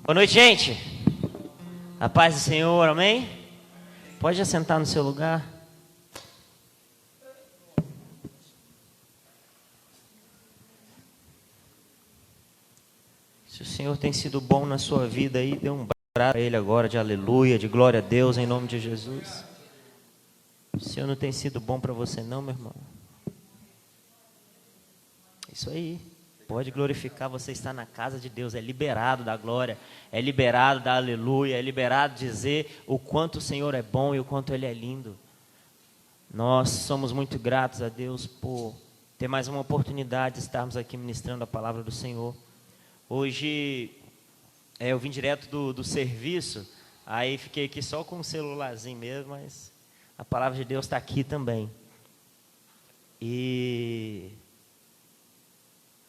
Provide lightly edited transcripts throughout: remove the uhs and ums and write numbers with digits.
Boa noite, gente. A paz do Senhor, amém? Pode assentar no seu lugar. Se o Senhor tem sido bom na sua vida aí, dê um brado a Ele agora de aleluia, de glória a Deus, em nome de Jesus. O Senhor não tem sido bom para você não, meu irmão? Isso aí. Pode glorificar, você está na casa de Deus, é liberado da glória, é liberado da aleluia, é liberado de dizer o quanto o Senhor é bom e o quanto Ele é lindo. Nós somos muito gratos a Deus por ter mais uma oportunidade de estarmos aqui ministrando a palavra do Senhor. Hoje, eu vim direto do serviço, aí fiquei aqui só com o celularzinho mesmo, mas a palavra de Deus está aqui também. E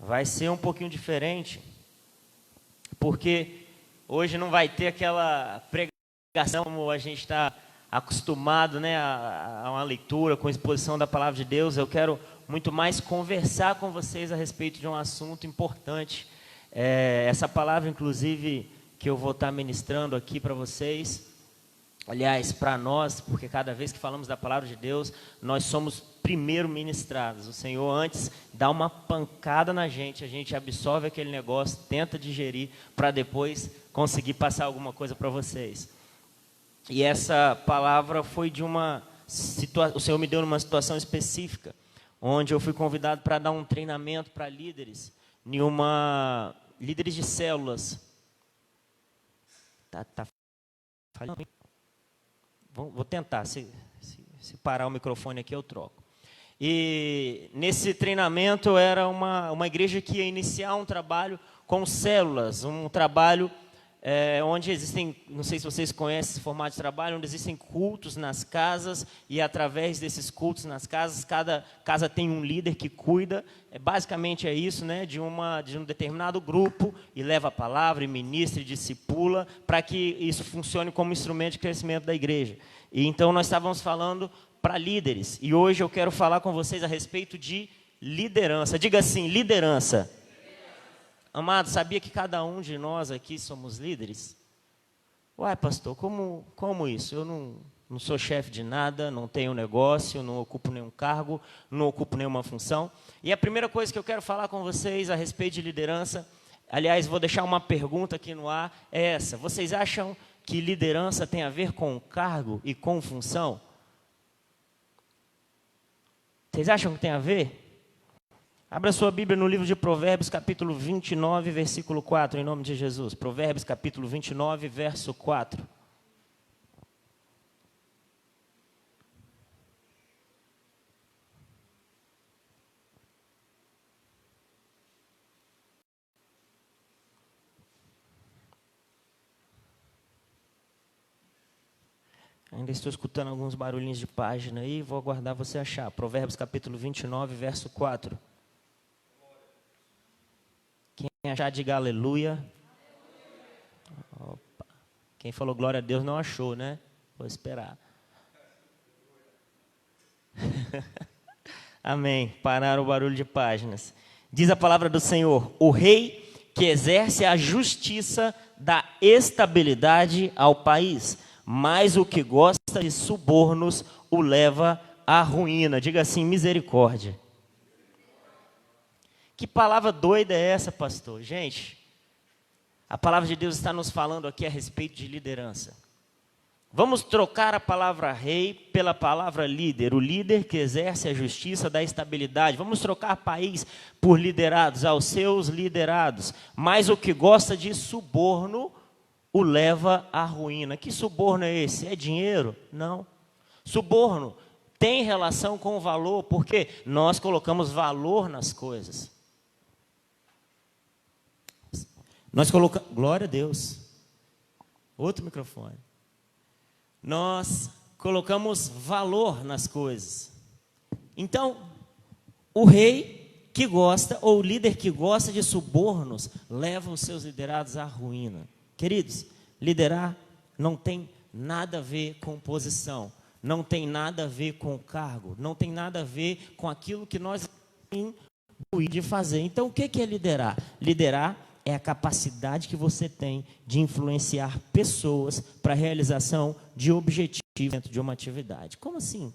vai ser um pouquinho diferente, porque hoje não vai ter aquela pregação como a gente está acostumado, né, a uma leitura com exposição da palavra de Deus. Eu quero muito mais conversar com vocês a respeito de um assunto importante. Essa palavra, inclusive, que eu vou estar ministrando aqui para vocês, aliás, para nós, porque cada vez que falamos da palavra de Deus, nós somos primeiro ministrados. O Senhor antes dá uma pancada na gente, a gente absorve aquele negócio, tenta digerir, para depois conseguir passar alguma coisa para vocês. E essa palavra foi de uma situação, o Senhor me deu numa situação específica, onde eu fui convidado para dar um treinamento para líderes, líderes de células. Tá falhando. Vou tentar, se parar o microfone aqui eu troco. E nesse treinamento era uma igreja que ia iniciar um trabalho com células, um trabalho onde existem, não sei se vocês conhecem esse formato de trabalho, onde existem cultos nas casas e através desses cultos nas casas, cada casa tem um líder que cuida, basicamente é isso, né, de um determinado grupo e leva a palavra, e ministra e discipula, para que isso funcione como instrumento de crescimento da igreja. E então nós estávamos falando para líderes, e hoje eu quero falar com vocês a respeito de liderança. Diga assim, liderança. Amado, sabia que cada um de nós aqui somos líderes? Uai, pastor, como isso? Eu não sou chefe de nada, não tenho negócio, não ocupo nenhum cargo, não ocupo nenhuma função. E a primeira coisa que eu quero falar com vocês a respeito de liderança, aliás, vou deixar uma pergunta aqui no ar, é essa. Vocês acham que liderança tem a ver com cargo e com função? Vocês acham que tem a ver? Abra sua Bíblia no livro de Provérbios, capítulo 29, versículo 4, em nome de Jesus. Provérbios, capítulo 29, verso 4. Ainda estou escutando alguns barulhinhos de página aí, vou aguardar você achar. Provérbios, capítulo 29, verso 4. Quem achar, diga aleluia. Opa. Quem falou glória a Deus não achou, né? Vou esperar. Amém. Pararam o barulho de páginas. Diz a palavra do Senhor: o rei que exerce a justiça dá estabilidade ao país, mas o que gosta de subornos o leva à ruína. Diga assim, misericórdia. Que palavra doida é essa, pastor? Gente, a palavra de Deus está nos falando aqui a respeito de liderança. Vamos trocar a palavra rei pela palavra líder. O líder que exerce a justiça dá estabilidade. Vamos trocar país por liderados, aos seus liderados. Mas o que gosta de suborno o leva à ruína. Que suborno é esse? É dinheiro? Não. Suborno tem relação com o valor, porque nós colocamos valor nas coisas. Nós colocamos... Glória a Deus. Outro microfone. Nós colocamos valor nas coisas. Então, o rei que gosta, ou o líder que gosta de subornos, leva os seus liderados à ruína. Queridos, liderar não tem nada a ver com posição, não tem nada a ver com cargo, não tem nada a ver com aquilo que nós temos de fazer. Então, o que é liderar? Liderar é a capacidade que você tem de influenciar pessoas para a realização de objetivos dentro de uma atividade. Como assim?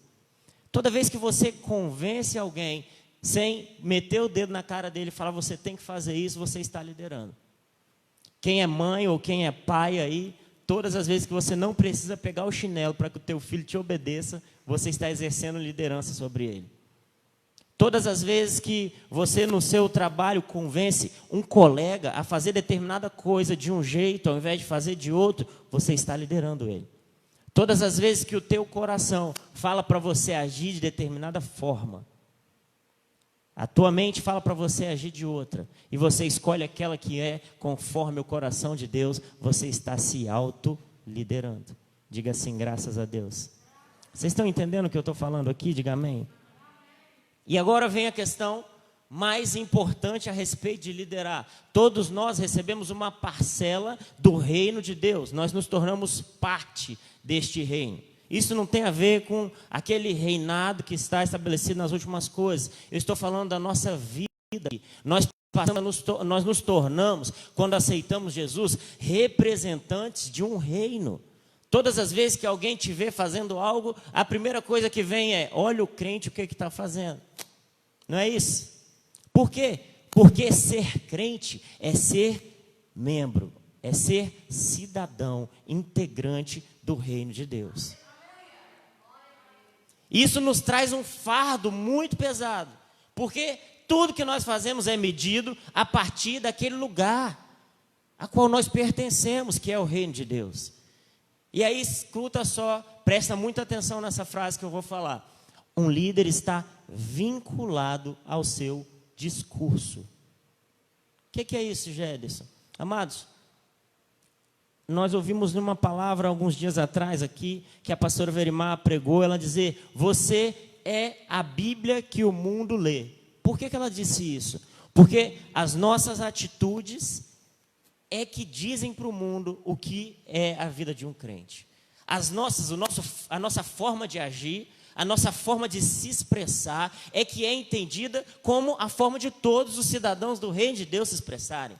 Toda vez que você convence alguém sem meter o dedo na cara dele e falar, você tem que fazer isso, você está liderando. Quem é mãe ou quem é pai aí, todas as vezes que você não precisa pegar o chinelo para que o teu filho te obedeça, você está exercendo liderança sobre ele. Todas as vezes que você no seu trabalho convence um colega a fazer determinada coisa de um jeito ao invés de fazer de outro, você está liderando ele. Todas as vezes que o teu coração fala para você agir de determinada forma, a tua mente fala para você agir de outra, e você escolhe aquela que é conforme o coração de Deus, você está se auto-liderando. Diga assim, graças a Deus. Vocês estão entendendo o que eu estou falando aqui? Diga amém. E agora vem a questão mais importante a respeito de liderar. Todos nós recebemos uma parcela do reino de Deus. Nós nos tornamos parte deste reino. Isso não tem a ver com aquele reinado que está estabelecido nas últimas coisas. Eu estou falando da nossa vida. Nós nos tornamos, quando aceitamos Jesus, representantes de um reino. Todas as vezes que alguém te vê fazendo algo, a primeira coisa que vem é, olha o crente, o que está fazendo. Não é isso? Por quê? Porque ser crente é ser membro, é ser cidadão, integrante do reino de Deus. Isso nos traz um fardo muito pesado, porque tudo que nós fazemos é medido a partir daquele lugar a qual nós pertencemos, que é o reino de Deus. E aí, escuta só, presta muita atenção nessa frase que eu vou falar. Um líder está vinculado ao seu discurso. O que é isso, Géderson? Amados, nós ouvimos numa palavra alguns dias atrás aqui, que a pastora Verimar pregou, ela dizer, você é a Bíblia que o mundo lê. Por que ela disse isso? Porque as nossas atitudes é que dizem para o mundo o que é a vida de um crente. A nossa forma de agir, a nossa forma de se expressar é que é entendida como a forma de todos os cidadãos do reino de Deus se expressarem.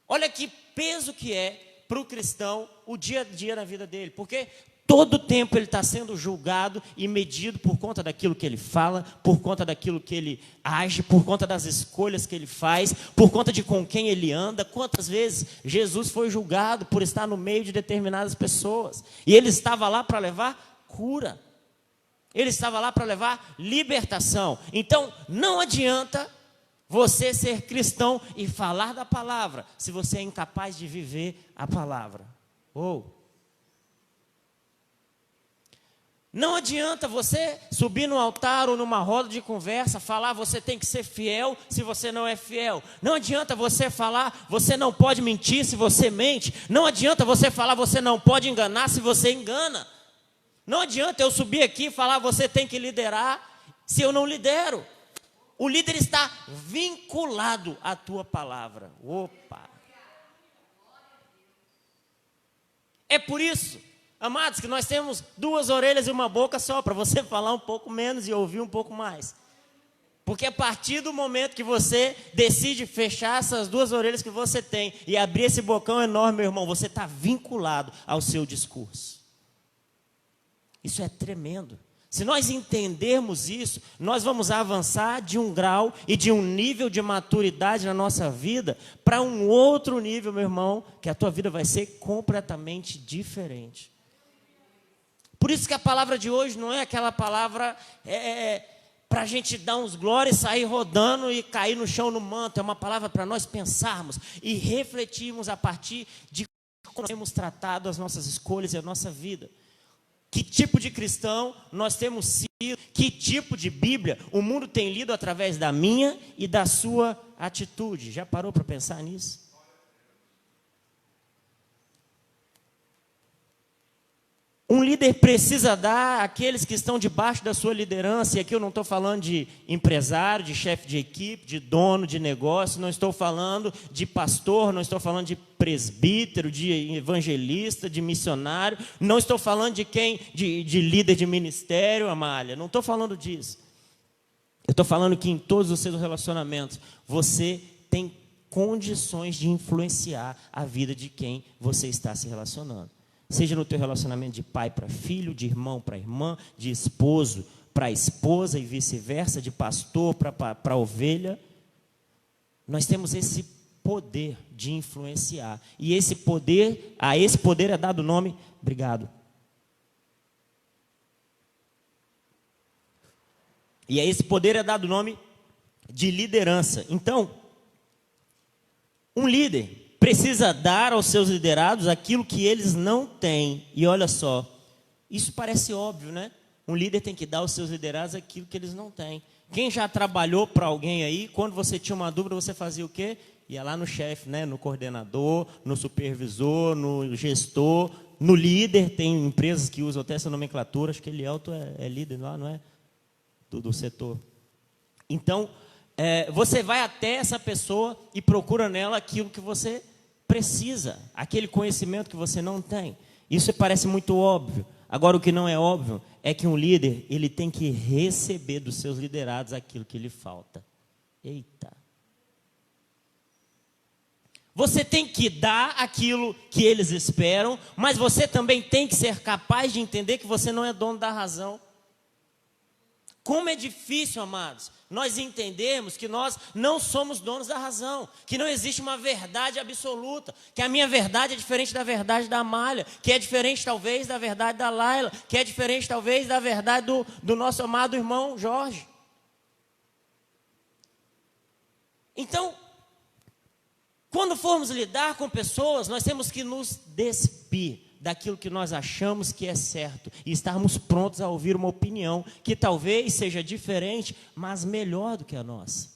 Olha que peso que é para o cristão o dia a dia na vida dele, porque todo tempo ele está sendo julgado e medido por conta daquilo que ele fala, por conta daquilo que ele age, por conta das escolhas que ele faz, por conta de com quem ele anda. Quantas vezes Jesus foi julgado por estar no meio de determinadas pessoas, e ele estava lá para levar cura, ele estava lá para levar libertação. Então não adianta você ser cristão e falar da palavra, se você é incapaz de viver a palavra. Não adianta você subir no altar ou numa roda de conversa, falar você tem que ser fiel se você não é fiel. Não adianta você falar você não pode mentir se você mente. Não adianta você falar você não pode enganar se você engana. Não adianta eu subir aqui e falar você tem que liderar se eu não lidero. O líder está vinculado à tua palavra. É por isso, amados, que nós temos 2 orelhas e uma boca só, para você falar um pouco menos e ouvir um pouco mais. Porque a partir do momento que você decide fechar essas 2 orelhas que você tem e abrir esse bocão enorme, meu irmão, você está vinculado ao seu discurso. Isso é tremendo. Se nós entendermos isso, nós vamos avançar de um grau e de um nível de maturidade na nossa vida para um outro nível, meu irmão, que a tua vida vai ser completamente diferente. Por isso que a palavra de hoje não é aquela palavra para a gente dar uns glórias, sair rodando e cair no chão no manto. É uma palavra para nós pensarmos e refletirmos a partir de como temos tratado as nossas escolhas e a nossa vida. Que tipo de cristão nós temos sido, que tipo de Bíblia o mundo tem lido através da minha e da sua atitude. Já parou para pensar nisso? Um líder precisa dar àqueles que estão debaixo da sua liderança, e aqui eu não estou falando de empresário, de chefe de equipe, de dono de negócio, não estou falando de pastor, não estou falando de presbítero, de evangelista, de missionário, não estou falando de líder de ministério, Amália, não estou falando disso. Eu estou falando que em todos os seus relacionamentos, você tem condições de influenciar a vida de quem você está se relacionando. Seja no teu relacionamento de pai para filho, de irmão para irmã, de esposo para esposa e vice-versa, de pastor para ovelha. Nós temos esse poder de influenciar. E esse poder, a esse poder é dado o nome, obrigado. E a esse poder é dado o nome de liderança. Então, um líder precisa dar aos seus liderados aquilo que eles não têm. E olha só, isso parece óbvio, né? Um líder tem que dar aos seus liderados aquilo que eles não têm. Quem já trabalhou para alguém aí, quando você tinha uma dúvida, você fazia o quê? Ia lá no chefe, né? No coordenador, no supervisor, no gestor, no líder. Tem empresas que usam até essa nomenclatura. Acho que Elielto é líder lá, não é? Do setor. Então, você vai até essa pessoa e procura nela aquilo que você precisa, aquele conhecimento que você não tem. Isso parece muito óbvio. Agora, o que não é óbvio é que um líder, ele tem que receber dos seus liderados aquilo que lhe falta. Eita! Você tem que dar aquilo que eles esperam, mas você também tem que ser capaz de entender que você não é dono da razão. Como é difícil, amados, nós entendermos que nós não somos donos da razão, que não existe uma verdade absoluta, que a minha verdade é diferente da verdade da Amália, que é diferente talvez da verdade da Laila, que é diferente talvez da verdade do nosso amado irmão Jorge. Então, quando formos lidar com pessoas, nós temos que nos despir daquilo que nós achamos que é certo e estarmos prontos a ouvir uma opinião que talvez seja diferente, mas melhor do que a nossa.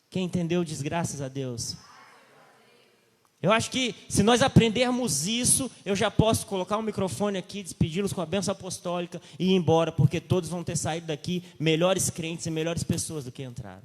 Quem entendeu diz graças a Deus. Eu acho que se nós aprendermos isso, eu já posso colocar o microfone aqui, despedi-los com a bênção apostólica e ir embora, porque todos vão ter saído daqui melhores crentes e melhores pessoas do que entraram.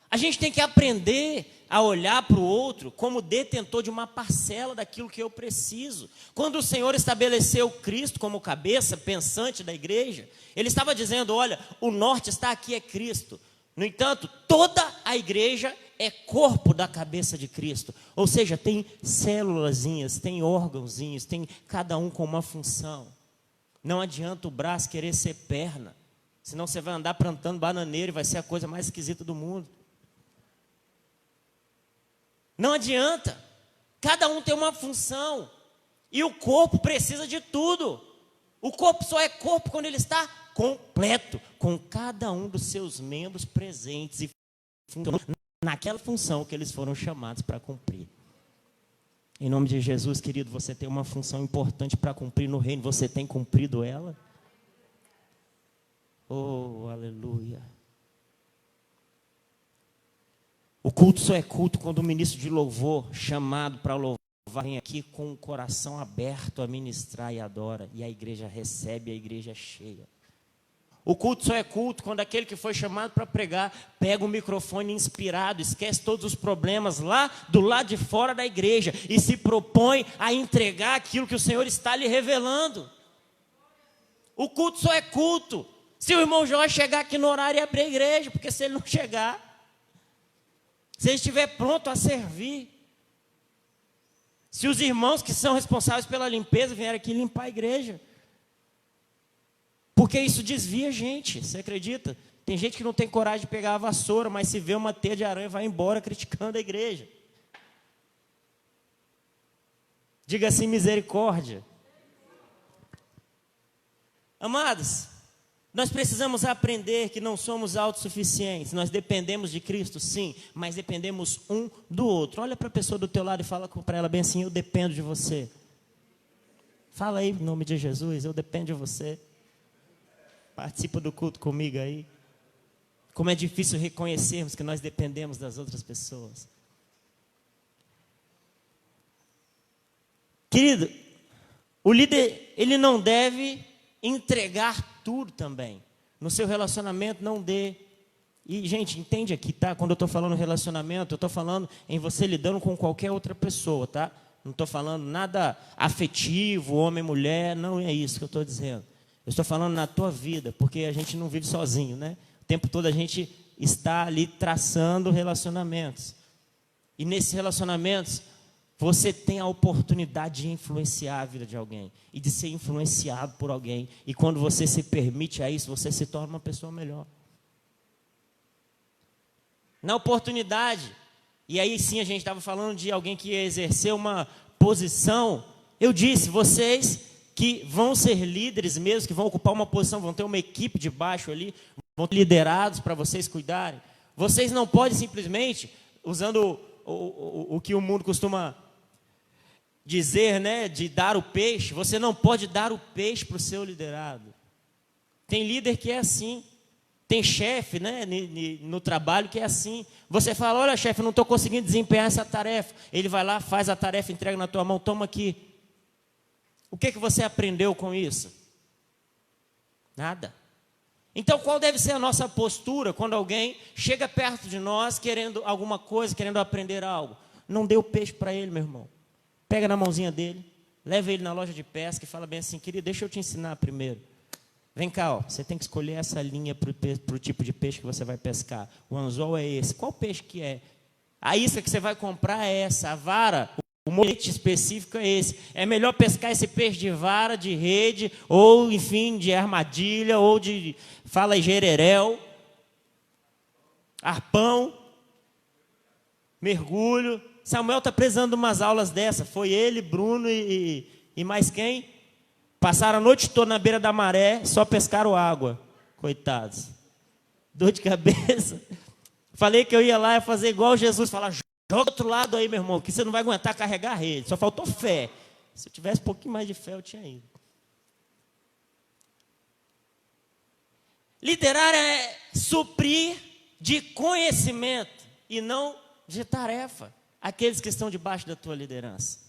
A gente tem que aprender a olhar para o outro como detentor de uma parcela daquilo que eu preciso. Quando o Senhor estabeleceu Cristo como cabeça pensante da igreja, Ele estava dizendo, olha, o norte está aqui, é Cristo. No entanto, toda a igreja é corpo da cabeça de Cristo. Ou seja, tem célulazinhas, tem órgãozinhos, tem cada um com uma função. Não adianta o braço querer ser perna, senão você vai andar plantando bananeira e vai ser a coisa mais esquisita do mundo. Não adianta, cada um tem uma função, e o corpo precisa de tudo. O corpo só é corpo quando ele está completo, com cada um dos seus membros presentes e naquela função que eles foram chamados para cumprir. Em nome de Jesus, querido, você tem uma função importante para cumprir no reino, você tem cumprido ela? Oh, aleluia! O culto só é culto quando o ministro de louvor, chamado para louvar, vem aqui com o coração aberto a ministrar e adora. E a igreja recebe, a igreja é cheia. O culto só é culto quando aquele que foi chamado para pregar, pega o microfone inspirado, esquece todos os problemas lá do lado de fora da igreja e se propõe a entregar aquilo que o Senhor está lhe revelando. O culto só é culto se o irmão Jorge chegar aqui no horário e abrir a igreja, porque se ele não chegar, se ele estiver pronto a servir, se os irmãos que são responsáveis pela limpeza vierem aqui limpar a igreja, porque isso desvia a gente, você acredita? Tem gente que não tem coragem de pegar a vassoura, mas se vê uma teia de aranha vai embora criticando a igreja. Diga assim, misericórdia. Amados, nós precisamos aprender que não somos autossuficientes. Nós dependemos de Cristo, sim, mas dependemos um do outro. Olha para a pessoa do teu lado e fala para ela bem assim, eu dependo de você. Fala aí, em nome de Jesus, eu dependo de você. Participa do culto comigo aí. Como é difícil reconhecermos que nós dependemos das outras pessoas. Querido, o líder, ele não deve entregar tudo também. No seu relacionamento, não dê. E, gente, entende aqui, tá? Quando eu estou falando relacionamento, eu estou falando em você lidando com qualquer outra pessoa, tá? Não estou falando nada afetivo, homem, mulher, não é isso que eu estou dizendo. Eu estou falando na tua vida, porque a gente não vive sozinho, né? O tempo todo a gente está ali traçando relacionamentos. E nesses relacionamentos, você tem a oportunidade de influenciar a vida de alguém e de ser influenciado por alguém. E quando você se permite a isso, você se torna uma pessoa melhor. Na oportunidade, e aí sim a gente estava falando de alguém que ia exercer uma posição, eu disse, vocês que vão ser líderes mesmo, que vão ocupar uma posição, vão ter uma equipe de baixo ali, vão ter liderados para vocês cuidarem. Vocês não podem simplesmente, usando o que o mundo costuma dizer, né, de dar o peixe, você não pode dar o peixe para o seu liderado. Tem líder que é assim. Tem chefe, né, no trabalho que é assim. Você fala, olha chefe, eu não estou conseguindo desempenhar essa tarefa. Ele vai lá, faz a tarefa, entrega na tua mão, toma aqui. O que você aprendeu com isso? Nada. Então qual deve ser a nossa postura quando alguém chega perto de nós querendo alguma coisa, querendo aprender algo? Não dê o peixe para ele, meu irmão. Pega na mãozinha dele, leva ele na loja de pesca e fala bem assim, querido, deixa eu te ensinar primeiro. Vem cá, ó, você tem que escolher essa linha para o tipo de peixe que você vai pescar. O anzol é esse. Qual peixe que é? A isca que você vai comprar é essa. A vara, o molete específico é esse. É melhor pescar esse peixe de vara, de rede, ou, enfim, de armadilha, ou de, fala aí, jereréu, arpão, mergulho. Samuel está precisando de umas aulas dessa. Foi ele, Bruno e mais quem? Passaram a noite toda na beira da maré, só pescaram água. Coitados. Dor de cabeça. Falei que eu ia lá e fazer igual Jesus, falar, joga do outro lado aí, meu irmão, que você não vai aguentar carregar a rede. Só faltou fé. Se eu tivesse um pouquinho mais de fé, eu tinha ido. Liderar é suprir de conhecimento e não de tarefa aqueles que estão debaixo da tua liderança.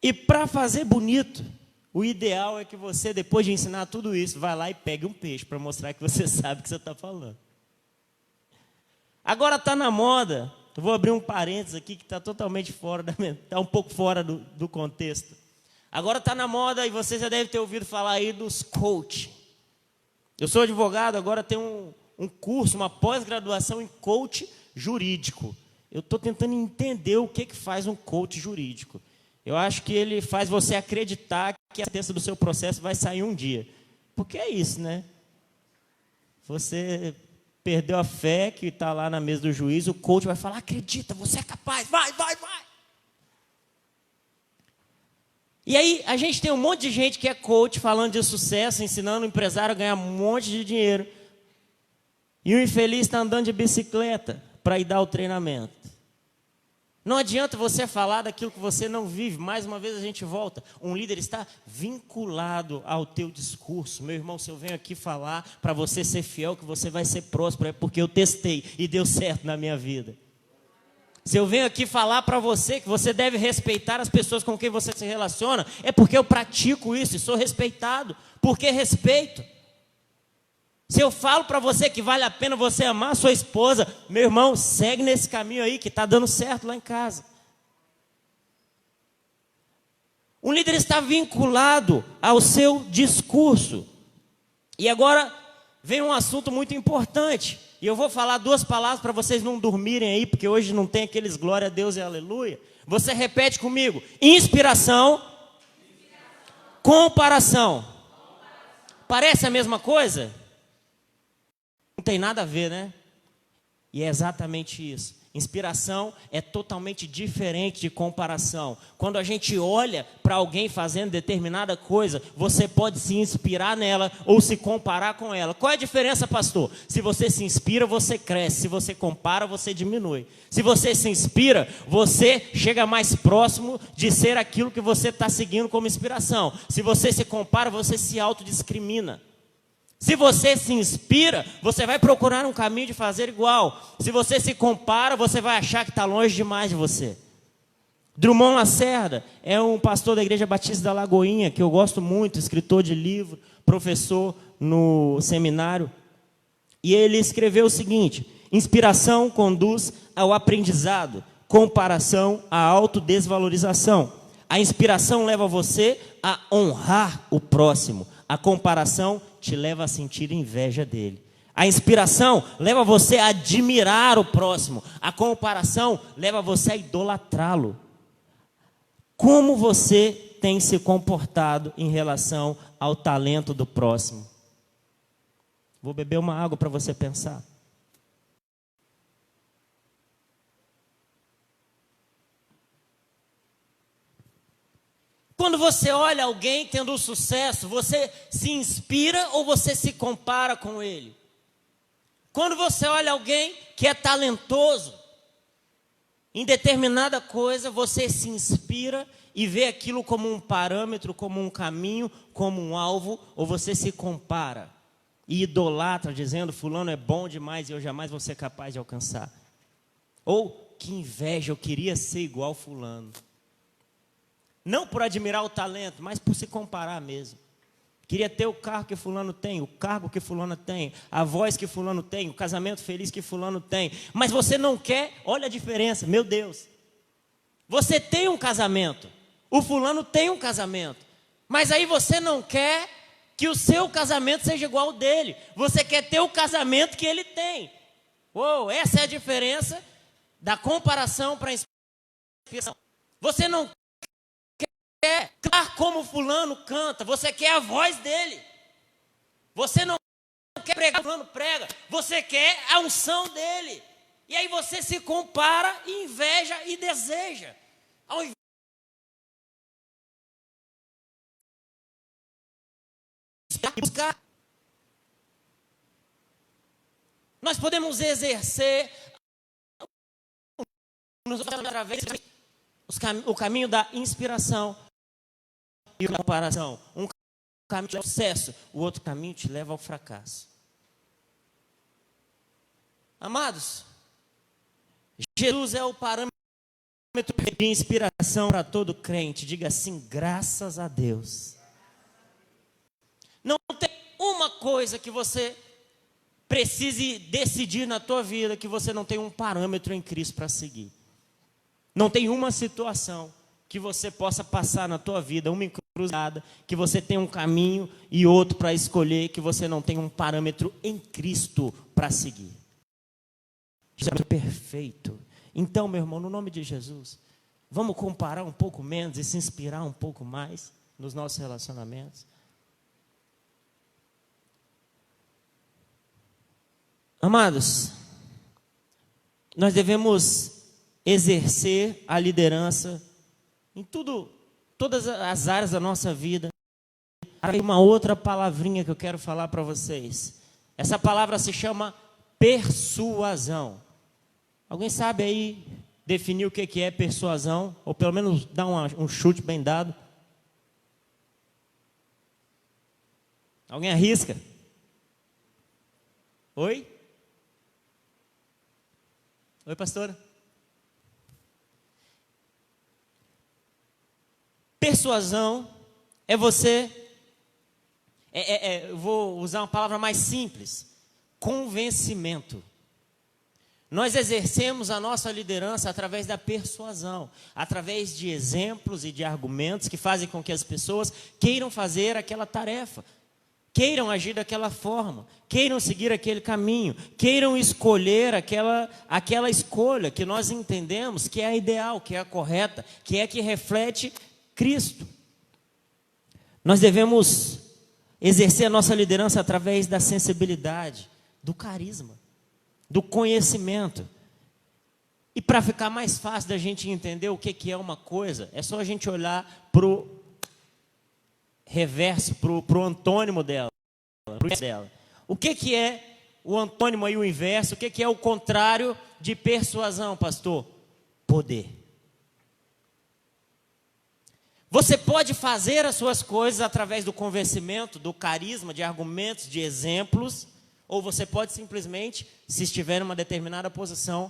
E para fazer bonito, o ideal é que você, depois de ensinar tudo isso, vá lá e pegue um peixe para mostrar que você sabe o que você está falando. Agora está na moda, eu vou abrir um parênteses aqui que está totalmente fora, está um pouco fora do contexto. Agora está na moda e você já deve ter ouvido falar aí dos coach. Eu sou advogado, agora tem um curso, uma pós-graduação em coach jurídico. Eu estou tentando entender o que faz um coach jurídico. Eu acho que ele faz você acreditar que a sentença do seu processo vai sair um dia. Porque é isso, né? Você perdeu a fé que está lá na mesa do juiz, o coach vai falar, acredita, você é capaz, vai. E aí a gente tem um monte de gente que é coach falando de sucesso, ensinando o empresário a ganhar um monte de dinheiro. E o infeliz está andando de bicicleta para ir dar o treinamento. Não adianta você falar daquilo que você não vive. Mais uma vez a gente volta. Um líder está vinculado ao teu discurso. Meu irmão, se eu venho aqui falar para você ser fiel, que você vai ser próspero, é porque eu testei e deu certo na minha vida. Se eu venho aqui falar para você que você deve respeitar as pessoas com quem você se relaciona, é porque eu pratico isso e sou respeitado. Porque respeito. Se eu falo para você que vale a pena você amar a sua esposa, meu irmão, segue nesse caminho aí que está dando certo lá em casa. Um líder está vinculado ao seu discurso. E agora vem um assunto muito importante. E eu vou falar duas palavras para vocês não dormirem aí, porque hoje não tem aqueles glória a Deus e aleluia. Você repete comigo. Inspiração. Comparação. Parece a mesma coisa? Não tem nada a ver, né? E é exatamente isso. Inspiração é totalmente diferente de comparação. Quando a gente olha para alguém fazendo determinada coisa, você pode se inspirar nela ou se comparar com ela. Qual é a diferença, pastor? Se você se inspira, você cresce. Se você compara, você diminui. Se você se inspira, você chega mais próximo de ser aquilo que você está seguindo como inspiração. Se você se compara, você se autodiscrimina. Se você se inspira, você vai procurar um caminho de fazer igual. Se você se compara, você vai achar que está longe demais de você. Drummond Lacerda é um pastor da Igreja Batista da Lagoinha, que eu gosto muito, escritor de livro, professor no seminário. E ele escreveu o seguinte: inspiração conduz ao aprendizado, comparação à autodesvalorização. A inspiração leva você a honrar o próximo. A comparação te leva a sentir inveja dele. A inspiração leva você a admirar o próximo. A comparação leva você a idolatrá-lo. Como você tem se comportado em relação ao talento do próximo? Vou beber uma água para você pensar. Quando você olha alguém tendo sucesso, você se inspira ou você se compara com ele? Quando você olha alguém que é talentoso em determinada coisa, você se inspira e vê aquilo como um parâmetro, como um caminho, como um alvo, ou você se compara e idolatra, dizendo, fulano é bom demais e eu jamais vou ser capaz de alcançar. Ou, que inveja, eu queria ser igual fulano. Não por admirar o talento, mas por se comparar mesmo. Queria ter o carro que fulano tem, o cargo que fulano tem, a voz que fulano tem, o casamento feliz que fulano tem. Mas você não quer, olha a diferença, meu Deus. Você tem um casamento, o fulano tem um casamento. Mas aí você não quer que o seu casamento seja igual ao dele. Você quer ter o casamento que ele tem. Uou, essa é a diferença da comparação para a inspiração. Você não quer cantar como fulano canta, você quer a voz dele. Você não quer pregar como fulano prega, você quer a unção dele. E aí você se compara, inveja e deseja. Ao invés de buscar, nós podemos exercer através o caminho da inspiração e da comparação. Um caminho te leva ao sucesso, o outro caminho te leva ao fracasso. Amados, Jesus é o parâmetro de inspiração para todo crente. Diga assim, graças a Deus. Não tem uma coisa que você precise decidir na tua vida que você não tem um parâmetro em Cristo para seguir. Não tem uma situação que você possa passar na tua vida, uma encruzilhada, que você tem um caminho e outro para escolher, que você não tem um parâmetro em Cristo para seguir. Jesus é perfeito. Então, meu irmão, no nome de Jesus, vamos comparar um pouco menos e se inspirar um pouco mais nos nossos relacionamentos. Amados, nós devemos exercer a liderança em todas as áreas da nossa vida. Tem uma outra palavrinha que eu quero falar para vocês. Essa palavra se chama persuasão. Alguém sabe aí definir o que é persuasão? Ou pelo menos dar um chute bem dado? Alguém arrisca? Oi? Oi, pastora? Persuasão é você, eu vou usar uma palavra mais simples, convencimento. Nós exercemos a nossa liderança através da persuasão, através de exemplos e de argumentos que fazem com que as pessoas queiram fazer aquela tarefa, queiram agir daquela forma, queiram seguir aquele caminho, queiram escolher aquela escolha que nós entendemos que é a ideal, que é a correta, que é a que reflete Cristo. Nós devemos exercer a nossa liderança através da sensibilidade, do carisma, do conhecimento. E para ficar mais fácil da gente entender o que é uma coisa, é só a gente olhar para o reverso, para o antônimo dela. O que é o antônimo e o inverso? O que é o contrário de persuasão, pastor? Poder. Você pode fazer as suas coisas através do convencimento, do carisma, de argumentos, de exemplos, ou você pode simplesmente, se estiver em uma determinada posição,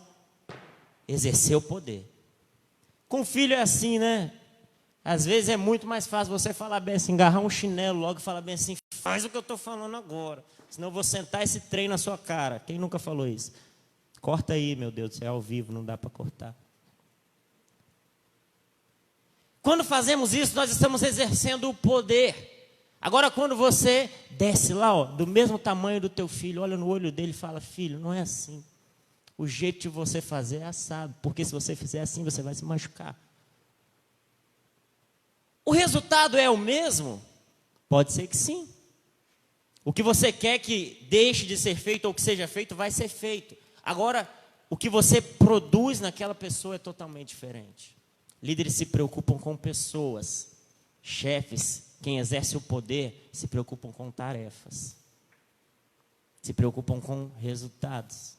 exercer o poder. Com filho é assim, né? Às vezes é muito mais fácil você falar bem assim, agarrar um chinelo logo e falar bem assim, faz o que eu estou falando agora, senão eu vou sentar esse trem na sua cara. Quem nunca falou isso? Corta aí, meu Deus do céu, ao vivo, não dá para cortar. Quando fazemos isso, nós estamos exercendo o poder. Agora, quando você desce lá, ó, do mesmo tamanho do teu filho, olha no olho dele e fala: filho, não é assim. O jeito de você fazer é assado, porque se você fizer assim, você vai se machucar. O resultado é o mesmo? Pode ser que sim. O que você quer que deixe de ser feito ou que seja feito, vai ser feito. Agora, o que você produz naquela pessoa é totalmente diferente. Líderes se preocupam com pessoas. Chefes, quem exerce o poder, se preocupam com tarefas. Se preocupam com resultados.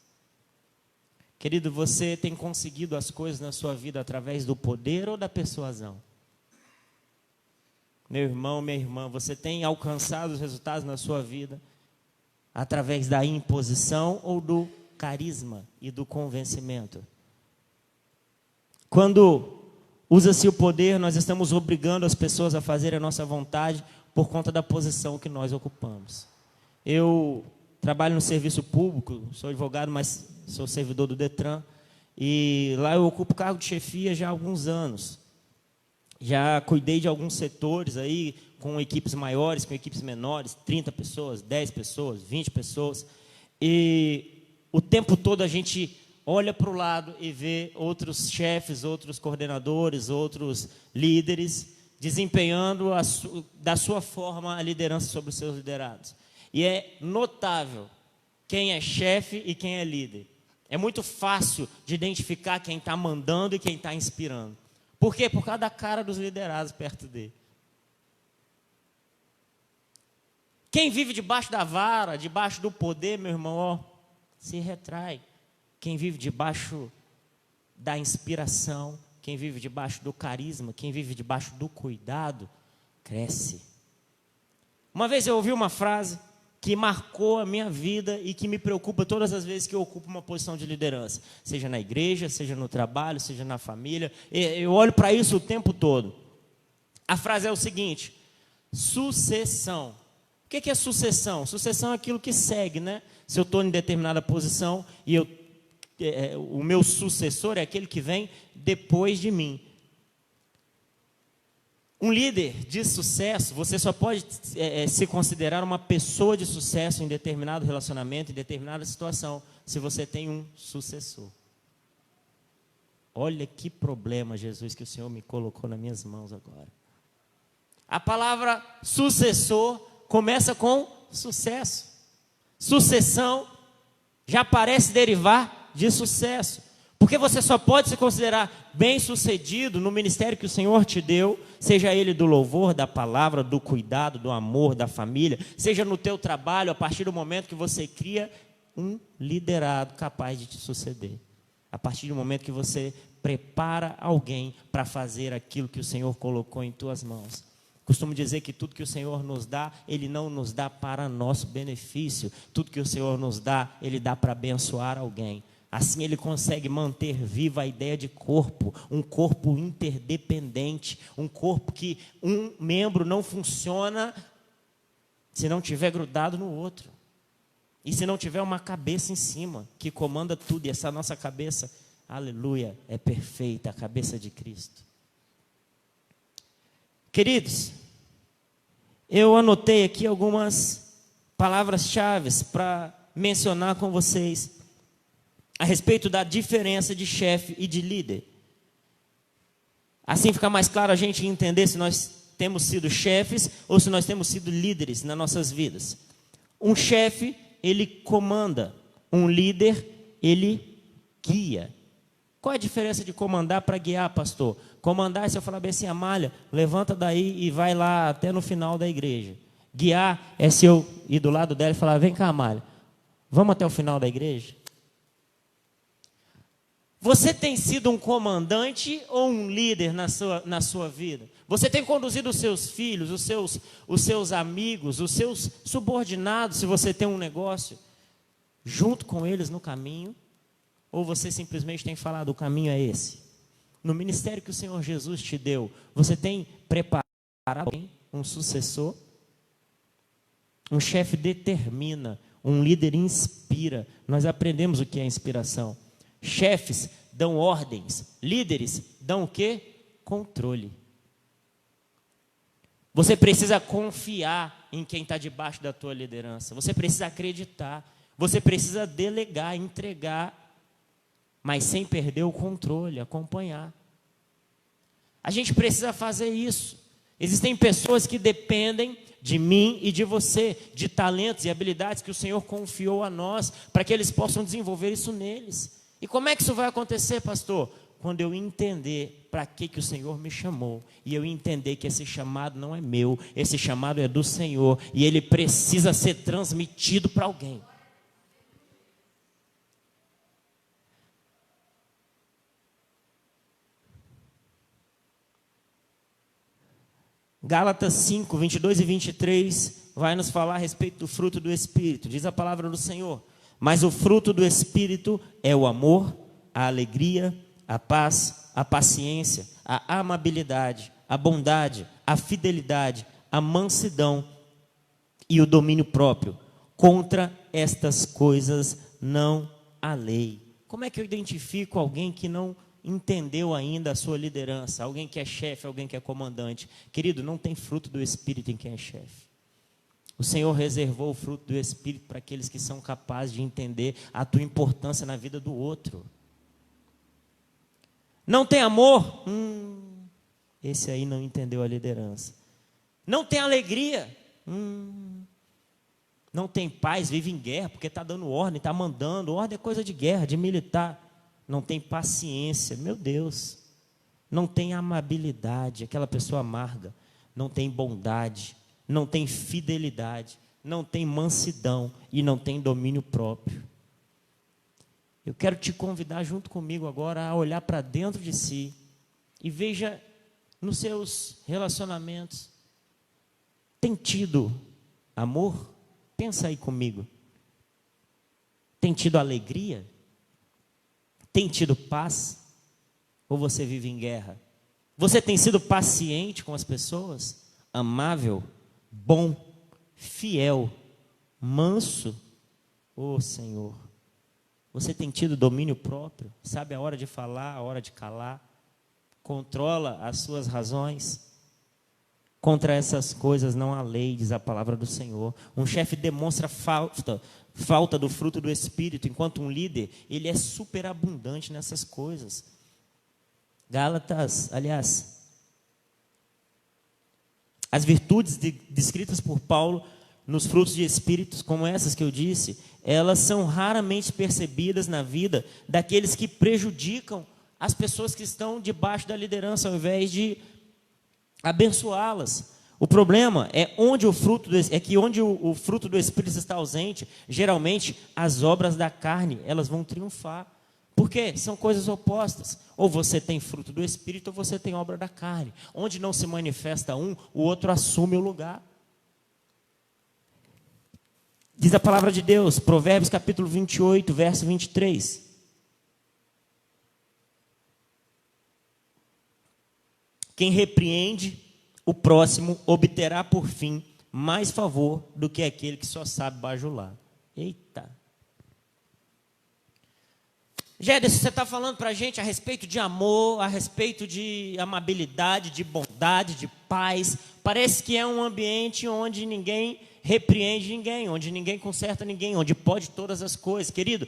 Querido, você tem conseguido as coisas na sua vida através do poder ou da persuasão? Meu irmão, minha irmã, você tem alcançado os resultados na sua vida através da imposição ou do carisma e do convencimento? Quando usa-se o poder, nós estamos obrigando as pessoas a fazerem a nossa vontade por conta da posição que nós ocupamos. Eu trabalho no serviço público, sou advogado, mas sou servidor do Detran, e lá eu ocupo cargo de chefia já há alguns anos. Já cuidei de alguns setores aí, com equipes maiores, com equipes menores, 30 pessoas, 10 pessoas, 20 pessoas. E o tempo todo a gente olha para o lado e vê outros chefes, outros coordenadores, outros líderes, desempenhando da sua forma a liderança sobre os seus liderados. E é notável quem é chefe e quem é líder. É muito fácil de identificar quem está mandando e quem está inspirando. Por quê? Por causa da cara dos liderados perto dele. Quem vive debaixo da vara, debaixo do poder, meu irmão, ó, se retrai. Quem vive debaixo da inspiração, quem vive debaixo do carisma, quem vive debaixo do cuidado, cresce. Uma vez eu ouvi uma frase que marcou a minha vida e que me preocupa todas as vezes que eu ocupo uma posição de liderança, seja na igreja, seja no trabalho, seja na família. Eu olho para isso o tempo todo. A frase é o seguinte: sucessão. O que é sucessão? Sucessão é aquilo que segue, né? Se eu estou em determinada posição e o meu sucessor é aquele que vem depois de mim. Um líder de sucesso, você só pode se considerar uma pessoa de sucesso em determinado relacionamento, em determinada situação, se você tem um sucessor. Olha que problema, Jesus, que o Senhor me colocou nas minhas mãos agora. A palavra sucessor começa com sucesso. Sucessão já parece derivar de sucesso. Porque você só pode se considerar bem-sucedido no ministério que o Senhor te deu, seja ele do louvor, da palavra, do cuidado, do amor, da família, seja no teu trabalho, a partir do momento que você cria um liderado capaz de te suceder. A partir do momento que você prepara alguém para fazer aquilo que o Senhor colocou em tuas mãos. Costumo dizer que tudo que o Senhor nos dá, Ele não nos dá para nosso benefício. Tudo que o Senhor nos dá, Ele dá para abençoar alguém. Assim Ele consegue manter viva a ideia de corpo, um corpo interdependente, um corpo que um membro não funciona se não tiver grudado no outro. E se não tiver uma cabeça em cima, que comanda tudo, e essa nossa cabeça, aleluia, é perfeita, a cabeça de Cristo. Queridos, eu anotei aqui algumas palavras-chave para mencionar com vocês a respeito da diferença de chefe e de líder. Assim fica mais claro a gente entender se nós temos sido chefes ou se nós temos sido líderes nas nossas vidas. Um chefe, ele comanda. Um líder, ele guia. Qual é a diferença de comandar para guiar, pastor? Comandar é se eu falar bem assim: Amália, levanta daí e vai lá até no final da igreja. Guiar é se eu ir do lado dela e falar: vem cá, Amália, vamos até o final da igreja? Você tem sido um comandante ou um líder na sua vida? Você tem conduzido os seus filhos, os seus amigos, os seus subordinados, se você tem um negócio, junto com eles no caminho? Ou você simplesmente tem falado: o caminho é esse? No ministério que o Senhor Jesus te deu, você tem preparado alguém, um sucessor? Um chefe determina, um líder inspira. Nós aprendemos o que é inspiração. Chefes dão ordens, líderes dão o quê? Controle. Você precisa confiar em quem está debaixo da tua liderança. Você precisa acreditar. Você precisa delegar, entregar, mas sem perder o controle, acompanhar. A gente precisa fazer isso. Existem pessoas que dependem de mim e de você, de talentos e habilidades que o Senhor confiou a nós, para que eles possam desenvolver isso neles. E como é que isso vai acontecer, pastor? Quando eu entender para que o Senhor me chamou, e eu entender que esse chamado não é meu, esse chamado é do Senhor, e ele precisa ser transmitido para alguém. Gálatas 5, 22 e 23 vai nos falar a respeito do fruto do Espírito. Diz a palavra do Senhor: mas o fruto do Espírito é o amor, a alegria, a paz, a paciência, a amabilidade, a bondade, a fidelidade, a mansidão e o domínio próprio. Contra estas coisas não há lei. Como é que eu identifico alguém que não entendeu ainda a sua liderança? Alguém que é chefe, alguém que é comandante? Querido, não tem fruto do Espírito em quem é chefe. O Senhor reservou o fruto do Espírito para aqueles que são capazes de entender a tua importância na vida do outro. Não tem amor? Esse aí não entendeu a liderança. Não tem alegria? Não tem paz, vive em guerra, porque está dando ordem, está mandando. Ordem é coisa de guerra, de militar. Não tem paciência, meu Deus. Não tem amabilidade, aquela pessoa amarga. Não tem bondade, não tem fidelidade, não tem mansidão e não tem domínio próprio. Eu quero te convidar junto comigo agora a olhar para dentro de si e veja nos seus relacionamentos. Tem tido amor? Pensa aí comigo. Tem tido alegria? Tem tido paz? Ou você vive em guerra? Você tem sido paciente com as pessoas? Amável? Bom? Fiel? Manso? Oh, Senhor. Você tem tido domínio próprio? Sabe a hora de falar, a hora de calar? Controla as suas razões? Contra essas coisas não há lei, diz a palavra do Senhor. Um chefe demonstra falta do fruto do Espírito, enquanto um líder, ele é superabundante nessas coisas. Gálatas, aliás, as virtudes descritas por Paulo nos frutos de Espíritos, como essas que eu disse, elas são raramente percebidas na vida daqueles que prejudicam as pessoas que estão debaixo da liderança, ao invés de abençoá-las. O problema é onde o fruto do Espírito está ausente, geralmente as obras da carne, elas vão triunfar. Por quê? São coisas opostas. Ou você tem fruto do Espírito, ou você tem obra da carne. Onde não se manifesta um, o outro assume o lugar. Diz a palavra de Deus, Provérbios capítulo 28, verso 23. Quem repreende o próximo obterá por fim mais favor do que aquele que só sabe bajular. Eita! Géder, você está falando para a gente a respeito de amor, a respeito de amabilidade, de bondade, de paz. Parece que é um ambiente onde ninguém repreende ninguém, onde ninguém conserta ninguém, onde pode todas as coisas. Querido,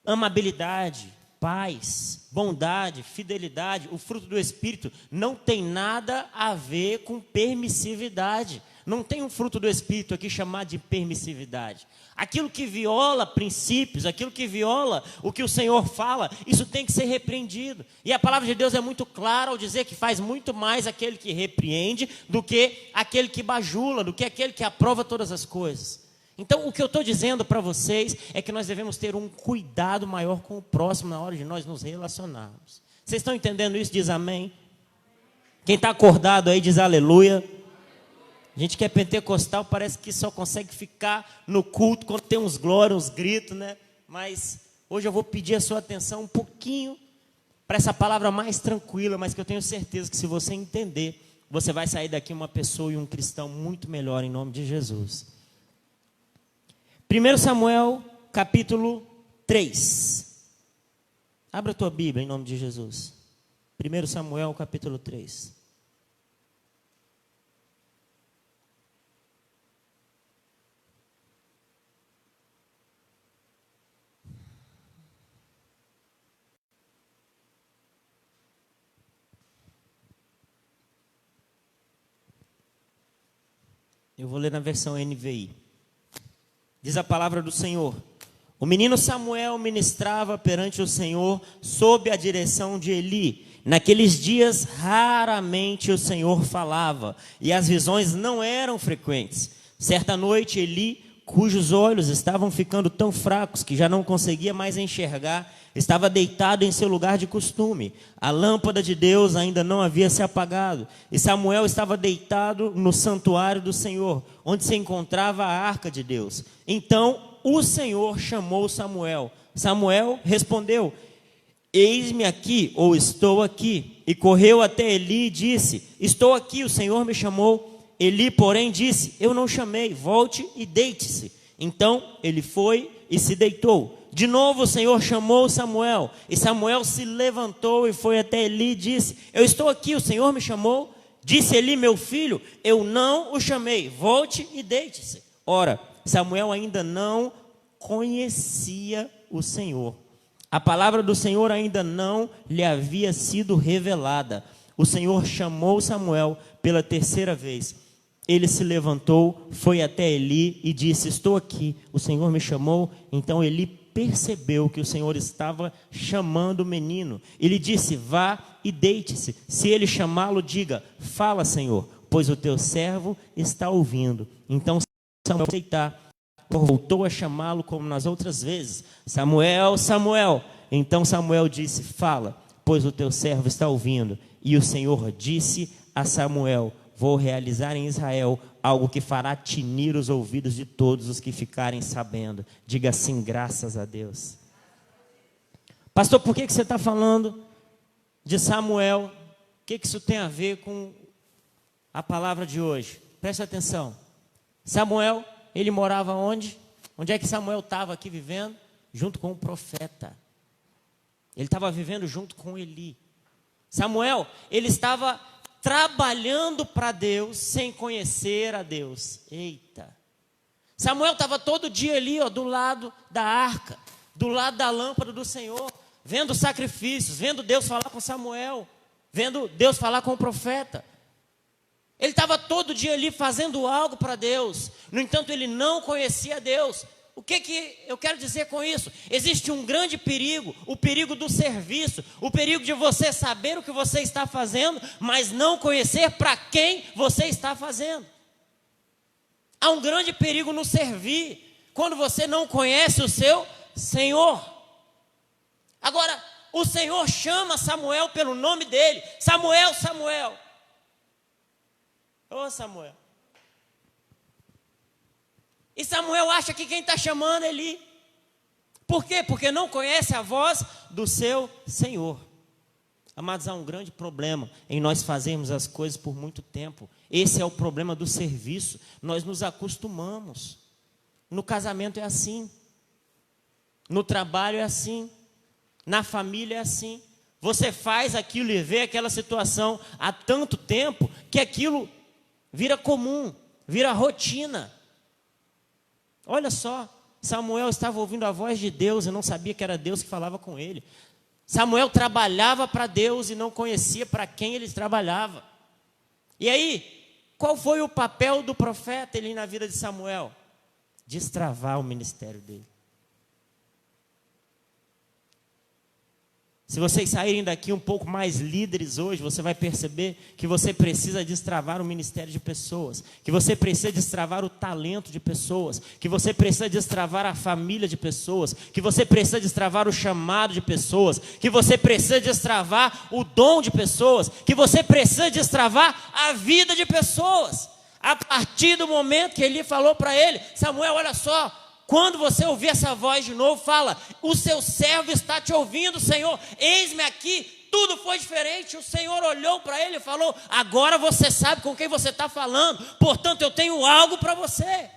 amabilidade, paz, bondade, fidelidade, o fruto do Espírito não tem nada a ver com permissividade. Não tem um fruto do Espírito aqui chamado de permissividade. Aquilo que viola princípios, aquilo que viola o que o Senhor fala, isso tem que ser repreendido. E a palavra de Deus é muito clara ao dizer que faz muito mais aquele que repreende do que aquele que bajula, do que aquele que aprova todas as coisas. Então, o que eu estou dizendo para vocês é que nós devemos ter um cuidado maior com o próximo na hora de nós nos relacionarmos. Vocês estão entendendo isso? Diz amém. Quem está acordado aí diz aleluia. A gente que é pentecostal parece que só consegue ficar no culto quando tem uns glórias, uns gritos, né? Mas hoje eu vou pedir a sua atenção um pouquinho para essa palavra mais tranquila, mas que eu tenho certeza que se você entender, você vai sair daqui uma pessoa e um cristão muito melhor em nome de Jesus. 1 Samuel, capítulo 3. Abra a tua Bíblia em nome de Jesus. 1 Samuel, capítulo 3. Eu vou ler na versão NVI. Diz a palavra do Senhor: o menino Samuel ministrava perante o Senhor sob a direção de Eli. Naqueles dias, raramente o Senhor falava, e as visões não eram frequentes. Certa noite, Eli, cujos olhos estavam ficando tão fracos que já não conseguia mais enxergar, estava deitado em seu lugar de costume. A lâmpada de Deus ainda não havia se apagado, e Samuel estava deitado no santuário do Senhor, onde se encontrava a arca de Deus. Então o Senhor chamou Samuel. Samuel respondeu: eis-me aqui, ou estou aqui. E correu até Eli e disse: estou aqui, o Senhor me chamou. Eli, porém, disse: eu não chamei, volte e deite-se. Então ele foi e se deitou. De novo o Senhor chamou Samuel, e Samuel se levantou e foi até Eli e disse: eu estou aqui, o Senhor me chamou. Disse Eli: meu filho, eu não o chamei, volte e deite-se. Ora, Samuel ainda não conhecia o Senhor. A palavra do Senhor ainda não lhe havia sido revelada. O Senhor chamou Samuel pela terceira vez. Ele se levantou, foi até Eli e disse: estou aqui, o Senhor me chamou. Então Eli percebeu que o Senhor estava chamando o menino. Ele disse: vá e deite-se. Se ele chamá-lo, diga: fala, Senhor, pois o teu servo está ouvindo. Então Samuel aceitar, voltou a chamá-lo como nas outras vezes: Samuel, Samuel. Então Samuel disse: fala, pois o teu servo está ouvindo. E o Senhor disse a Samuel: vou realizar em Israel algo que fará tinir os ouvidos de todos os que ficarem sabendo. Diga assim: graças a Deus. Pastor, por que você está falando de Samuel? O que isso tem a ver com a palavra de hoje? Preste atenção. Samuel, ele morava onde? Onde é que Samuel estava aqui vivendo? Junto com o profeta. Ele estava vivendo junto com Eli. Samuel, ele estava trabalhando para Deus sem conhecer a Deus. Eita! Samuel estava todo dia ali, ó, do lado da arca, do lado da lâmpada do Senhor, vendo sacrifícios, vendo Deus falar com Samuel, vendo Deus falar com o profeta. Ele estava todo dia ali fazendo algo para Deus. No entanto, ele não conhecia Deus. O que eu quero dizer com isso? Existe um grande perigo, o perigo do serviço, o perigo de você saber o que você está fazendo, mas não conhecer para quem você está fazendo. Há um grande perigo no servir, quando você não conhece o seu Senhor. Agora, o Senhor chama Samuel pelo nome dele: Samuel, Samuel. Ô Samuel. E Samuel acha que quem está chamando é Eli. Por quê? Porque não conhece a voz do seu Senhor. Amados, há um grande problema em nós fazermos as coisas por muito tempo. Esse é o problema do serviço. Nós nos acostumamos. No casamento é assim. No trabalho é assim. Na família é assim. Você faz aquilo e vê aquela situação há tanto tempo que aquilo vira comum, vira rotina. Olha só, Samuel estava ouvindo a voz de Deus e não sabia que era Deus que falava com ele. Samuel trabalhava para Deus e não conhecia para quem ele trabalhava. E aí, qual foi o papel do profeta ali na vida de Samuel? Destravar o ministério dele. Se vocês saírem daqui um pouco mais líderes hoje, você vai perceber que você precisa destravar o ministério de pessoas, que você precisa destravar o talento de pessoas, que você precisa destravar a família de pessoas, que você precisa destravar o chamado de pessoas, que você precisa destravar o dom de pessoas, que você precisa destravar a vida de pessoas. A partir do momento que ele falou para ele: Samuel, olha só, quando você ouvir essa voz de novo, fala: o seu servo está te ouvindo, Senhor, eis-me aqui. Tudo foi diferente. O Senhor olhou para ele e falou: agora você sabe com quem você está falando, portanto eu tenho algo para você.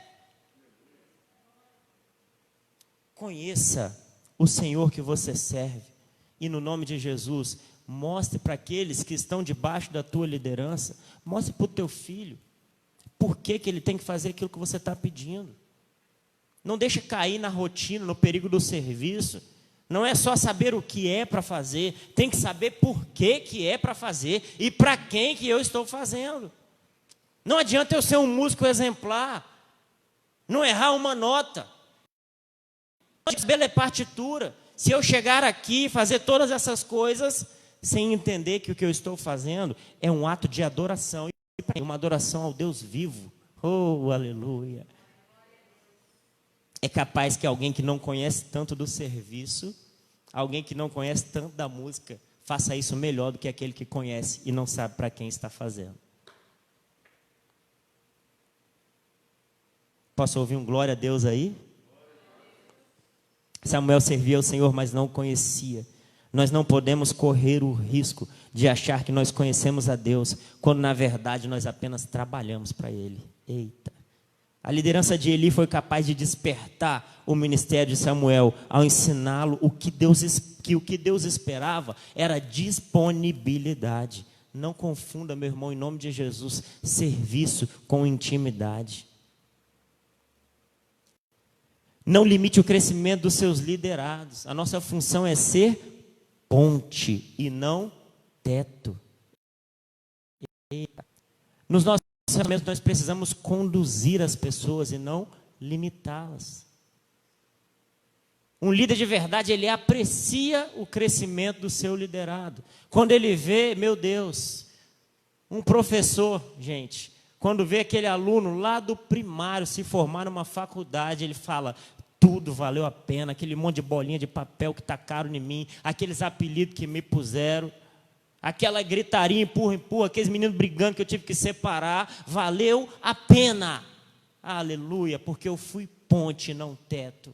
Conheça o Senhor que você serve, e no nome de Jesus, mostre para aqueles que estão debaixo da tua liderança, mostre para o teu filho, por que ele tem que fazer aquilo que você está pedindo. Não deixe cair na rotina, no perigo do serviço. Não é só saber o que é para fazer, tem que saber por que é para fazer e para quem que eu estou fazendo. Não adianta eu ser um músico exemplar, não errar uma nota, não saber ler partitura, se eu chegar aqui e fazer todas essas coisas sem entender que o que eu estou fazendo é um ato de adoração, uma adoração ao Deus vivo. Oh, aleluia! É capaz que alguém que não conhece tanto do serviço, alguém que não conhece tanto da música, faça isso melhor do que aquele que conhece e não sabe para quem está fazendo. Posso ouvir um glória a Deus aí? Samuel servia ao Senhor, mas não o conhecia. Nós não podemos correr o risco de achar que nós conhecemos a Deus, quando na verdade nós apenas trabalhamos para Ele. Eita! A liderança de Eli foi capaz de despertar o ministério de Samuel ao ensiná-lo o que Deus esperava era disponibilidade. Não confunda, meu irmão, em nome de Jesus, serviço com intimidade. Não limite o crescimento dos seus liderados. A nossa função é ser ponte e não teto. Nos nossos relacionamentos nós precisamos conduzir as pessoas e não limitá-las. Um líder de verdade, ele aprecia o crescimento do seu liderado. Quando ele vê, meu Deus, um professor, gente, quando vê aquele aluno lá do primário se formar numa faculdade, ele fala: tudo valeu a pena, aquele monte de bolinha de papel que tacaram em mim, aqueles apelidos que me puseram, aquela gritaria, empurra, empurra, aqueles meninos brigando que eu tive que separar, valeu a pena. Aleluia, porque eu fui ponte, não teto.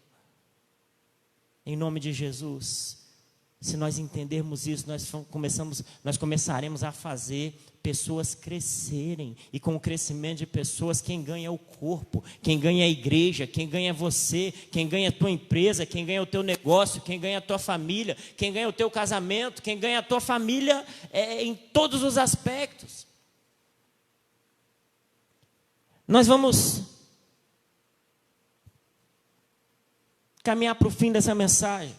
Em nome de Jesus, se nós entendermos isso, nós começaremos a fazer pessoas crescerem. E com o crescimento de pessoas, quem ganha é o corpo, quem ganha é a igreja, quem ganha é você, quem ganha é a tua empresa, quem ganha é o teu negócio, quem ganha é a tua família, quem ganha é o teu casamento, quem ganha é a tua família em todos os aspectos. Nós vamos caminhar para o fim dessa mensagem.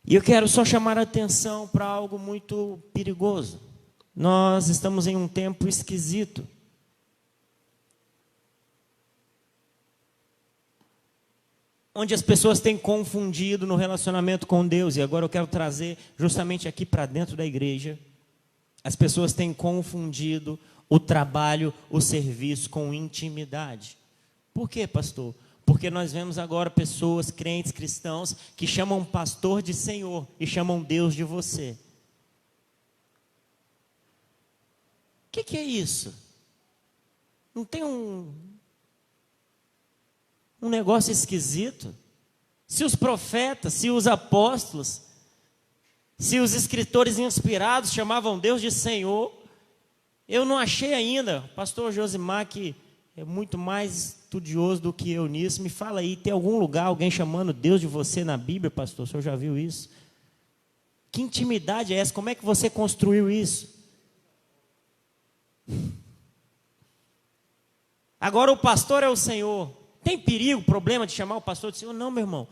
E eu quero só chamar a atenção para algo muito perigoso. Nós estamos em um tempo esquisito. Onde as pessoas têm confundido no relacionamento com Deus. E agora eu quero trazer justamente aqui para dentro da igreja. As pessoas têm confundido o trabalho, o serviço com intimidade. Por quê, pastor? Porque nós vemos agora pessoas, crentes, cristãos, que chamam pastor de Senhor e chamam Deus de você. O que é isso? Não tem um negócio esquisito? Se os profetas, se os apóstolos, se os escritores inspirados chamavam Deus de Senhor, eu não achei ainda, pastor Josimar, que é muito mais estudioso do que eu nisso, me fala aí, tem algum lugar alguém chamando Deus de você na Bíblia, pastor? O senhor já viu isso? Que intimidade é essa? Como é que você construiu isso? Agora o pastor é o Senhor. Tem perigo, problema de chamar o pastor de Senhor? Não, meu irmão.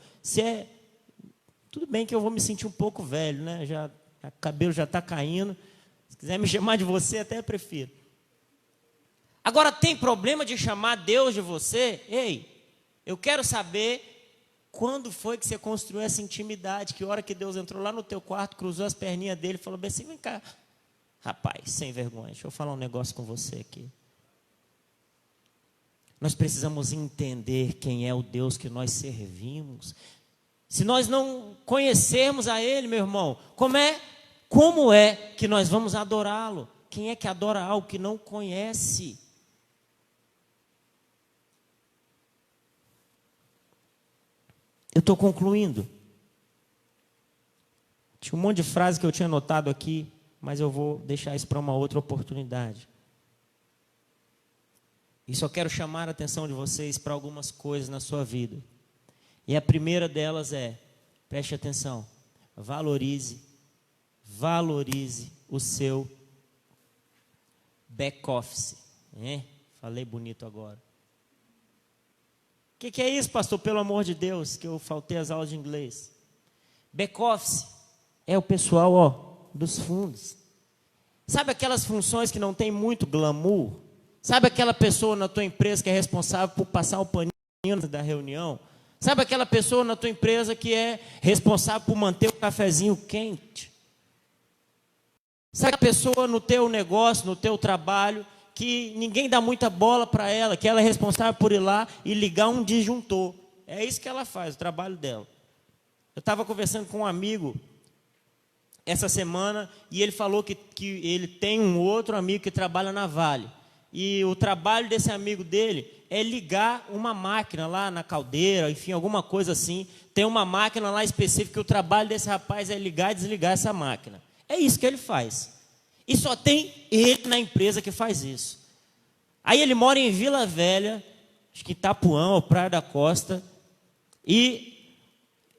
Tudo bem que eu vou me sentir um pouco velho, né? O cabelo já está caindo. Se quiser me chamar de você, até prefiro. Agora, tem problema de chamar Deus de você? Ei, eu quero saber quando foi que você construiu essa intimidade, que hora que Deus entrou lá no teu quarto, cruzou as perninhas dele e falou bem assim: vem cá, rapaz, sem vergonha, deixa eu falar um negócio com você aqui. Nós precisamos entender quem é o Deus que nós servimos. Se nós não conhecermos a Ele, meu irmão, como é que nós vamos adorá-lo? Quem é que adora algo que não conhece? Eu estou concluindo. Tinha um monte de frases que eu tinha anotado aqui, mas eu vou deixar isso para uma outra oportunidade. E só quero chamar a atenção de vocês para algumas coisas na sua vida. E a primeira delas é, preste atenção, valorize o seu back-office. Falei bonito agora. O que é isso, pastor? Pelo amor de Deus, que eu faltei as aulas de inglês. Back-office é o pessoal dos fundos. Sabe aquelas funções que não tem muito glamour? Sabe aquela pessoa na tua empresa que é responsável por passar o paninho da reunião? Sabe aquela pessoa na tua empresa que é responsável por manter o cafezinho quente? Sabe a pessoa no teu negócio, no teu trabalho, que ninguém dá muita bola para ela, que ela é responsável por ir lá e ligar um disjuntor? É isso que ela faz, o trabalho dela. Eu estava conversando com um amigo essa semana e ele falou que ele tem um outro amigo que trabalha na Vale. E o trabalho desse amigo dele é ligar uma máquina lá na caldeira, enfim, alguma coisa assim. Tem uma máquina lá específica, e o trabalho desse rapaz é ligar e desligar essa máquina. É isso que ele faz. E só tem ele na empresa que faz isso. Aí ele mora em Vila Velha, acho que Itapuã ou Praia da Costa, e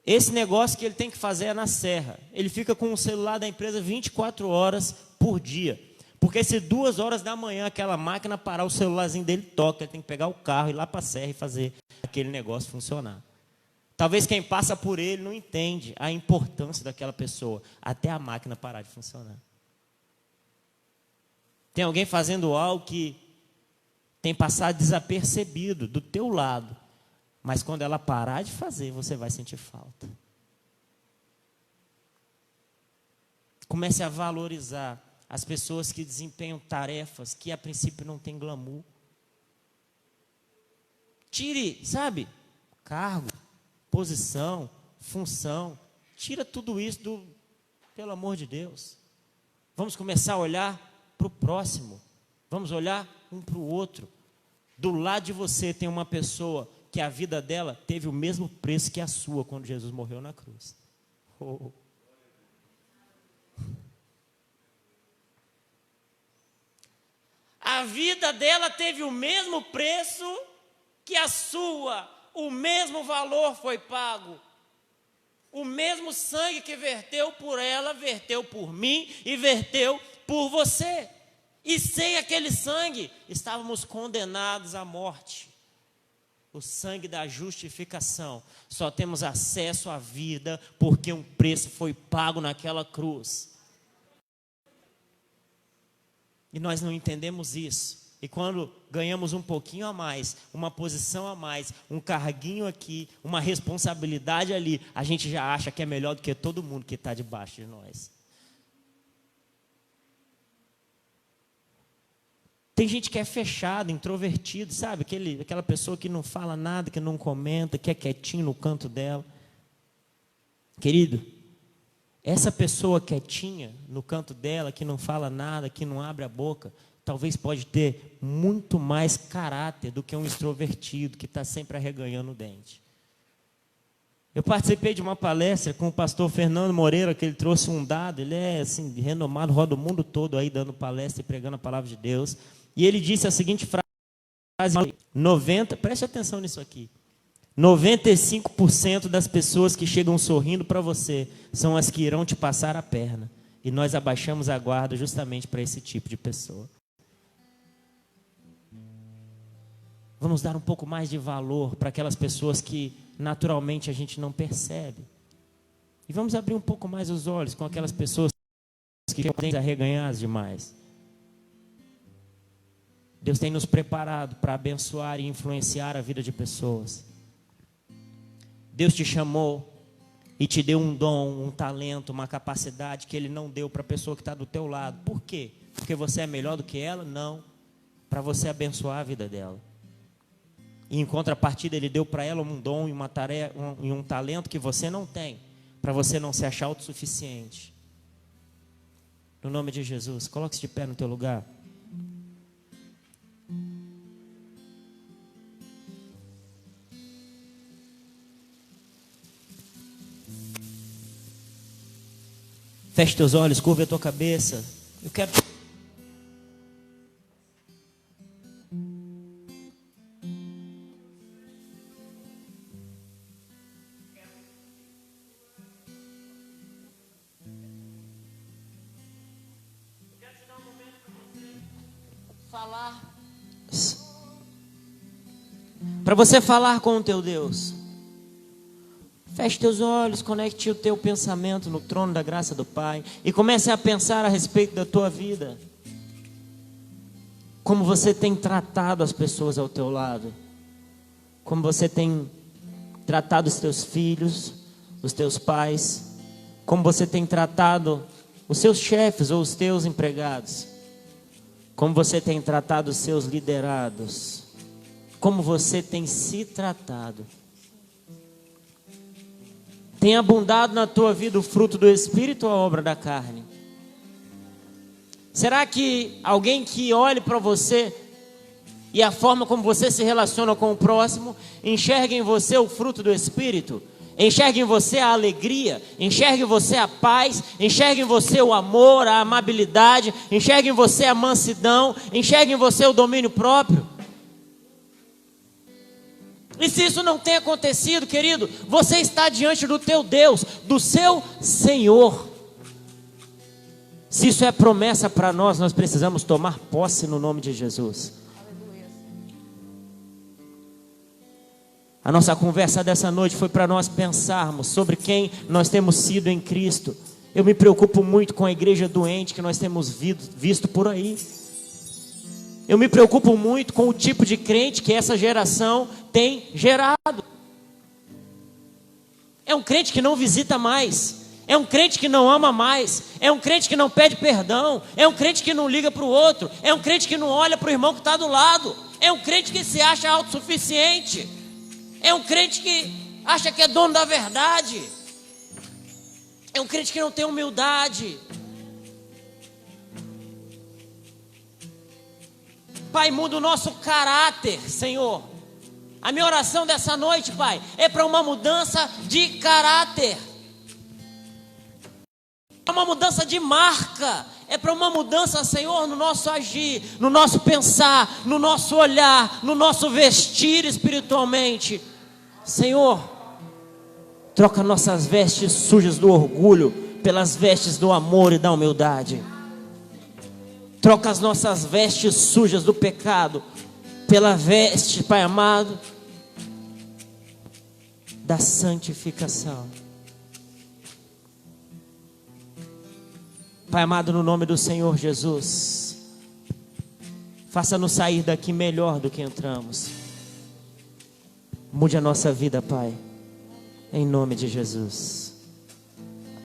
esse negócio que ele tem que fazer é na serra. Ele fica com o celular da empresa 24 horas por dia. Porque se 2 horas da manhã aquela máquina parar, o celularzinho dele toca, ele tem que pegar o carro, ir lá para a serra e fazer aquele negócio funcionar. Talvez quem passa por ele não entende a importância daquela pessoa, até a máquina parar de funcionar. Tem alguém fazendo algo que tem passado desapercebido do teu lado, mas quando ela parar de fazer, você vai sentir falta. Comece a valorizar as pessoas que desempenham tarefas que a princípio não tem glamour. Tire, sabe, cargo, posição, função, tira tudo isso pelo amor de Deus. Vamos começar a olhar para o próximo, vamos olhar um para o outro. Do lado de você tem uma pessoa que a vida dela teve o mesmo preço que a sua quando Jesus morreu na cruz. Oh. A vida dela teve o mesmo preço que a sua, o mesmo valor foi pago. O mesmo sangue que verteu por ela, verteu por mim e verteu por você. E sem aquele sangue, estávamos condenados à morte. O sangue da justificação. Só temos acesso à vida porque um preço foi pago naquela cruz. E nós não entendemos isso. E quando ganhamos um pouquinho a mais, uma posição a mais, um carguinho aqui, uma responsabilidade ali, a gente já acha que é melhor do que todo mundo que está debaixo de nós. Tem gente que é fechado, introvertido, sabe? Aquela pessoa que não fala nada, que não comenta, que é quietinho no canto dela. Querido, essa pessoa quietinha no canto dela, que não fala nada, que não abre a boca, talvez pode ter muito mais caráter do que um extrovertido que está sempre arreganhando o dente. Eu participei de uma palestra com o pastor Fernando Moreira, que ele trouxe um dado, ele é assim, renomado, roda o mundo todo aí dando palestra e pregando a palavra de Deus. E ele disse a seguinte frase, preste atenção nisso aqui, 95% das pessoas que chegam sorrindo para você são as que irão te passar a perna. E nós abaixamos a guarda justamente para esse tipo de pessoa. Vamos dar um pouco mais de valor para aquelas pessoas que naturalmente a gente não percebe. E vamos abrir um pouco mais os olhos com aquelas pessoas que têm arreganhadas demais. Deus tem nos preparado para abençoar e influenciar a vida de pessoas. Deus te chamou e te deu um dom, um talento, uma capacidade que Ele não deu para a pessoa que está do teu lado. Por quê? Porque você é melhor do que ela? Não. Para você abençoar a vida dela. E em contrapartida Ele deu para ela um dom e uma tarefa e um talento que você não tem, para você não se achar autossuficiente. No nome de Jesus, coloque-se de pé no teu lugar. Feche teus olhos, curva a tua cabeça. Eu quero te dar um momento para você falar. Para você falar com o teu Deus. Feche teus olhos, conecte o teu pensamento no trono da graça do Pai e comece a pensar a respeito da tua vida. Como você tem tratado as pessoas ao teu lado. Como você tem tratado os teus filhos, os teus pais. Como você tem tratado os seus chefes ou os teus empregados. Como você tem tratado os seus liderados. Como você tem se tratado. Tem abundado na tua vida o fruto do Espírito ou a obra da carne? Será que alguém que olhe para você e a forma como você se relaciona com o próximo, enxerga em você o fruto do Espírito? Enxerga em você a alegria, enxerga em você a paz, enxerga em você o amor, a amabilidade, enxerga em você a mansidão, enxerga em você o domínio próprio? E se isso não tem acontecido, querido, você está diante do teu Deus, do seu Senhor. Se isso é promessa para nós, nós precisamos tomar posse no nome de Jesus. Aleluia. A nossa conversa dessa noite foi para nós pensarmos sobre quem nós temos sido em Cristo. Eu me preocupo muito com a igreja doente que nós temos visto por aí. Eu me preocupo muito com o tipo de crente que essa geração tem gerado. É um crente que não visita mais. É um crente que não ama mais. É um crente que não pede perdão. É um crente que não liga para o outro. É um crente que não olha para o irmão que está do lado. É um crente que se acha autossuficiente. É um crente que acha que é dono da verdade. É um crente que não tem humildade. Pai, muda o nosso caráter, Senhor. A minha oração dessa noite, Pai, é para uma mudança de caráter. É uma mudança de marca. É para uma mudança, Senhor, no nosso agir, no nosso pensar, no nosso olhar, no nosso vestir espiritualmente. Senhor, troca nossas vestes sujas do orgulho pelas vestes do amor e da humildade. Troca as nossas vestes sujas do pecado pela veste, Pai amado, da santificação. Pai amado, no nome do Senhor Jesus, faça-nos sair daqui melhor do que entramos. Mude a nossa vida, Pai, em nome de Jesus.